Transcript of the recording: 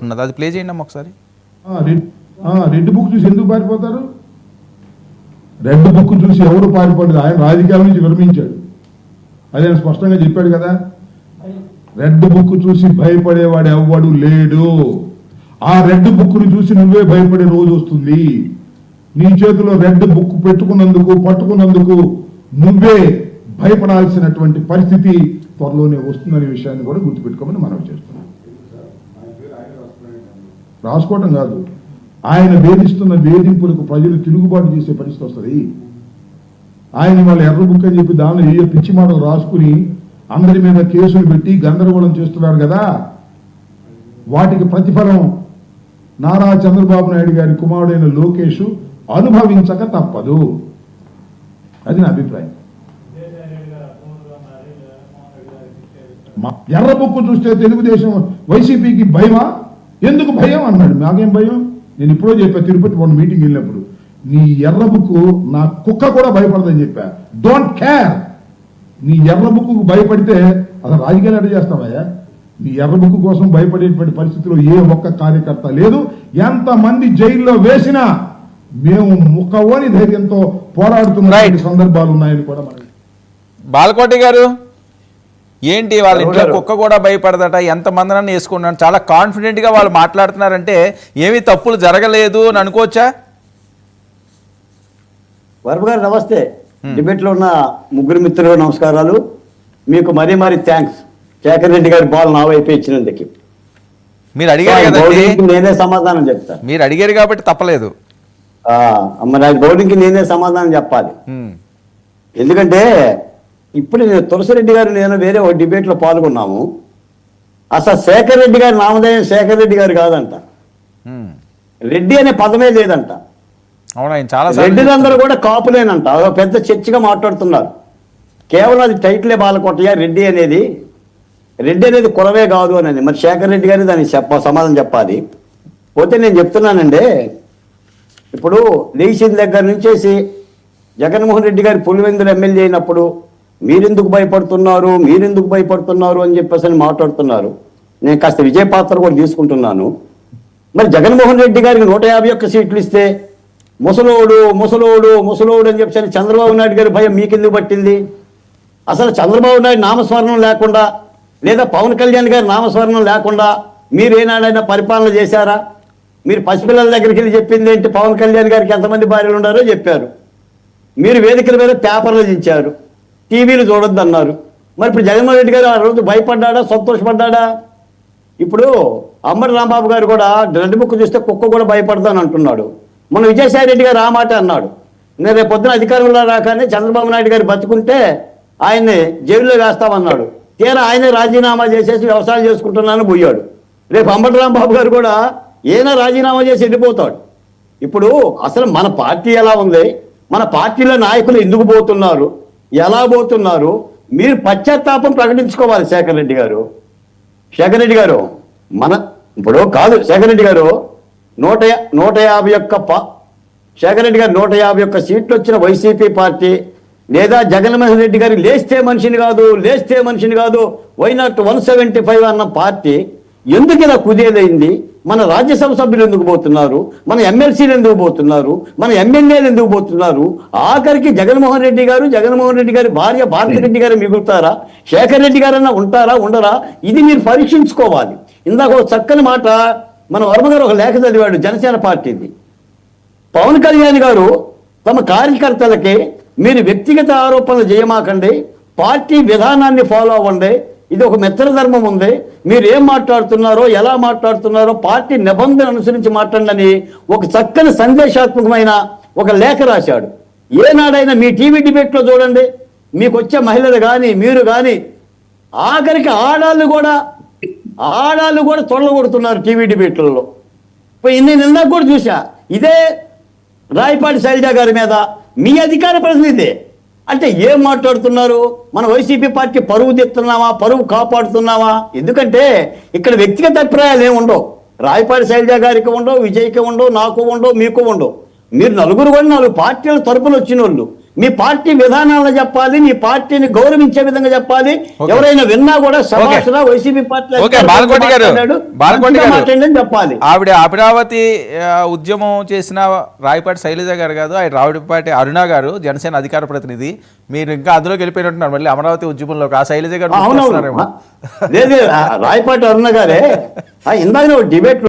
ఉన్నది, అది ప్లే చేయండి అమ్మ ఒకసారి. రెడ్ బుక్ చూసి ఎందుకు పారిపోతారు? రెడ్ బుక్ చూసి ఎవరు పారిపోలేదు, ఆయన రాజకీయాల నుంచి విరమించాడు. అది ఆయన స్పష్టంగా చెప్పాడు కదా. రెడ్ బుక్ చూసి భయపడేవాడు ఎవ్వడు లేడు. ఆ రెడ్ బుక్ను చూసి నువ్వే భయపడే రోజు వస్తుంది. నీ చేతిలో రెడ్ బుక్ పెట్టుకున్నందుకు పట్టుకున్నందుకు నువ్వే భయపడాల్సినటువంటి పరిస్థితి త్వరలోనే వస్తుందనే విషయాన్ని కూడా గుర్తుపెట్టుకోమని మనవి చేస్తున్నాం. రాసుకోవటం కాదు, ఆయన వేధిస్తున్న వేధింపులకు ప్రజలు తిరుగుబాటు చేసే పరిస్థితి వస్తుంది. ఆయన వాళ్ళ ఎర్ర బుక్ అని చెప్పి దానిలో ఏ పిచ్చి మాటలు రాసుకుని అందరి మీద కేసులు పెట్టి గందరగోళం చేస్తున్నారు కదా. వాటికి ప్రతిఫలం నారా చంద్రబాబు నాయుడు గారి కుమారుడైన లోకేష్ అనుభవించక తప్పదు. అది నా అభిప్రాయం. ఎర్ర బుక్ చూస్తే తెలుగుదేశం వైసీపీకి భయమా? ఎందుకు భయం అన్నాడు. నాకేం భయం? నేను ఇప్పుడో చెప్పా, తిరుపతి మొన్న మీటింగ్ వెళ్ళినప్పుడు, నీ ఎర్ర బుక్ నా కుక్క కూడా భయపడదని చెప్పా. Don't care. నీ ఎర్ర బుక్ భయపడితే అసలు రాజకీయాలు ఎట్లా చేస్తావయ్యా? నీ ఎర్ర బుక్ కోసం భయపడేటువంటి పరిస్థితిలో ఏ ఒక్క కార్యకర్త లేదు. ఎంతమంది జైల్లో వేసినా మేము ముఖవని ధైర్యంతో పోరాడుతున్న సందర్భాలు ఉన్నాయని కూడా మనం. బాలకోటి గారు ఏంటి, వాళ్ళ ఇంట్లో కుక్క కూడా భయపడదట, ఎంతమందినన్నా వేసుకున్నాను, చాలా కాన్ఫిడెంట్గా వాళ్ళు మాట్లాడుతున్నారంటే ఏమీ తప్పులు జరగలేదు అని అనుకోవచ్చా? వర్మ గారు నమస్తే. డిబేట్లో ఉన్న ముగ్గురు మిత్రులు నమస్కారాలు. మీకు మరీ థ్యాంక్స్ శేఖర్ రెడ్డి గారి బాల్ నా వైపు ఇచ్చినందుకు. మీరు అడిగారు కదండి, నేనే సమాధానం చెప్తాను. మీరు అడిగారు కాబట్టి తప్పలేదు. మరి బౌలింగ్కి నేనే సమాధానం చెప్పాలి. ఎందుకంటే ఇప్పుడు తులసిరెడ్డి గారు నేను వేరే ఒక డిబేట్లో పాల్గొన్నాము. అసలు శేఖర్ రెడ్డి గారి నామధేయం శేఖర్ రెడ్డి గారు కాదంట, రెడ్డి అనే పదమే లేదంట. రెడ్డిలందరూ కూడా కాపులేనంట. అదో పెద్ద చర్చగా మాట్లాడుతున్నారు. కేవలం అది టైటిలే బాలకోటయ్య, రెడ్డి అనేది కులమే కాదు అనేది. మరి శేఖర్ రెడ్డి గారు దానికి సమాధానం చెప్పాలి. పోతే నేను చెప్తున్నానండి, ఇప్పుడు లేచిన దగ్గర నుంచేసి జగన్మోహన్ రెడ్డి గారు పులివెందులు ఎమ్మెల్యే అయినప్పుడు మీరెందుకు భయపడుతున్నారు అని చెప్పేసి అని నేను కాస్త విజయ పాత్ర కూడా తీసుకుంటున్నాను. మరి జగన్మోహన్ రెడ్డి గారికి 151 సీట్లు ఇస్తే ముసలోడు అని చెప్పేసి చంద్రబాబు నాయుడు గారి భయం మీకెందుకు పట్టింది? అసలు చంద్రబాబు నాయుడు నామస్మరణం లేకుండా, లేదా పవన్ కళ్యాణ్ గారి నామస్మరణం లేకుండా మీరు ఏనాడైనా పరిపాలన చేశారా? మీరు పసిపిల్లల దగ్గరికి వెళ్ళి చెప్పింది ఏంటి? పవన్ కళ్యాణ్ గారికి ఎంతమంది భార్యలు ఉన్నారో చెప్పారు. మీరు వేదికల మీద పేపర్లు ఇచ్చారు, టీవీలు చూడొద్దు అన్నారు. మరి ఇప్పుడు జగన్మోహన్ రెడ్డి గారు ఆ రోజు భయపడ్డా, సంతోషపడ్డా? ఇప్పుడు అమ్మడి రాంబాబు గారు కూడా రెడ్ బుక్ చూస్తే కుక్క కూడా భయపడతాను అంటున్నాడు. మొన్న విజయసాయి రెడ్డి గారు ఆ మాట అన్నాడు. నేను రేపు పొద్దున అధికారంలో రాగానే చంద్రబాబు నాయుడు గారు బతుకుంటే ఆయన్ని జైల్లో వేస్తామన్నాడు. తీరా ఆయనే రాజీనామా చేసేసి వ్యవసాయం చేసుకుంటున్నాను పోయాడు. రేపు అంబటి రాంబాబు గారు కూడా ఏనా రాజీనామా చేసి వెళ్ళిపోతాడు. ఇప్పుడు అసలు మన పార్టీ ఎలా ఉంది, మన పార్టీలో నాయకులు ఎందుకు పోతున్నారు, ఎలా పోతున్నారు, మీరు పశ్చాత్తాపం ప్రకటించుకోవాలి. శేఖర్ రెడ్డి గారు మన ఇప్పుడు కాదు. శేఖర్ రెడ్డి గారు 151 శేఖర్ రెడ్డి గారు 151 సీట్లు వచ్చిన వైసీపీ పార్టీ, లేదా జగన్మోహన్ రెడ్డి గారు లేస్తే మనిషిని కాదు వై నాట్ 175 అన్న పార్టీ ఎందుకు ఇలా కుదేలైంది? మన రాజ్యసభ సభ్యులు ఎందుకు పోతున్నారు, మన ఎమ్మెల్సీలు ఎందుకు పోతున్నారు, మన ఎమ్మెల్యేలు ఎందుకు పోతున్నారు? ఆఖరికి జగన్మోహన్ రెడ్డి గారి భార్య భారతిరెడ్డి గారు మిగులుతారా? శేఖర్ రెడ్డి గారన్నా ఉంటారా ఉండరా? ఇది మీరు పరీక్షించుకోవాలి. ఇందాక ఒక చక్కని మాట మన వర్మ గారు ఒక లేఖ చదివాడు జనసేన పార్టీది. పవన్ కళ్యాణ్ గారు తమ కార్యకర్తలకి మీరు వ్యక్తిగత ఆరోపణలు చేయమాకండి, పార్టీ విధానాన్ని ఫాలో అవ్వండి, ఇది ఒక మిత్రధర్మం ఉంది, మీరు ఏం మాట్లాడుతున్నారో ఎలా మాట్లాడుతున్నారో పార్టీ నిబంధన అనుసరించి మాట్లాడని ఒక చక్కని సందేశాత్మకమైన ఒక లేఖ రాశాడు. ఏనాడైనా మీ టీవీ డిబేట్లో చూడండి, మీకు వచ్చే మహిళలు కానీ మీరు కానీ ఆఖరికి ఆడాళ్ళు కూడా తొడగొడుతున్నారు టీవీ డిబేట్లలో. నేను ఇందాక కూడా చూసా, ఇదే రాయపాటి శైలజ గారి మీద మీ అధికార ప్రతినిధి అంటే ఏం మాట్లాడుతున్నారు? మన వైసీపీ పార్టీ పరువు తెస్తున్నావా, పరువు కాపాడుతున్నావా? ఎందుకంటే ఇక్కడ వ్యక్తిగత అభిప్రాయాలు ఏమి ఉండవు. రాయపాటి శైలజ గారికి ఉండవు, విజయ్కి ఉండవు, నాకు ఉండవు, మీకు ఉండవు. మీరు నలుగురు కూడా 4 పార్టీల తరపున వచ్చిన వాళ్ళు. మీ పార్టీ విధానాలను చెప్పాలి, మీ పార్టీని గౌరవించే విధంగా చెప్పాలి. ఓకే. ఎవరైనా విన్నా కూడా సభాషణ వైసీపీ పార్టీ ఓకే, బాలకోటి గారు, బాలకోటి గారు, మాట్లాడని చెప్పాలి. ఆవిడ అమరావతి ఉద్యమం చేసిన రాయపాటి శైలజ గారు కాదు, ఆయన రావుడిపాటి అరుణ గారు, జనసేన అధికార ప్రతినిధి. మీరు ఇంకా అందులోకి వెళ్ళిపోయినట్టున్నారు మళ్ళీ అమరావతి ఉద్యమంలోకి. ఆ శైలజ గారు అవునవును, లేదు రాయపాటి అరుణ గారే ఇందాక డిబేట్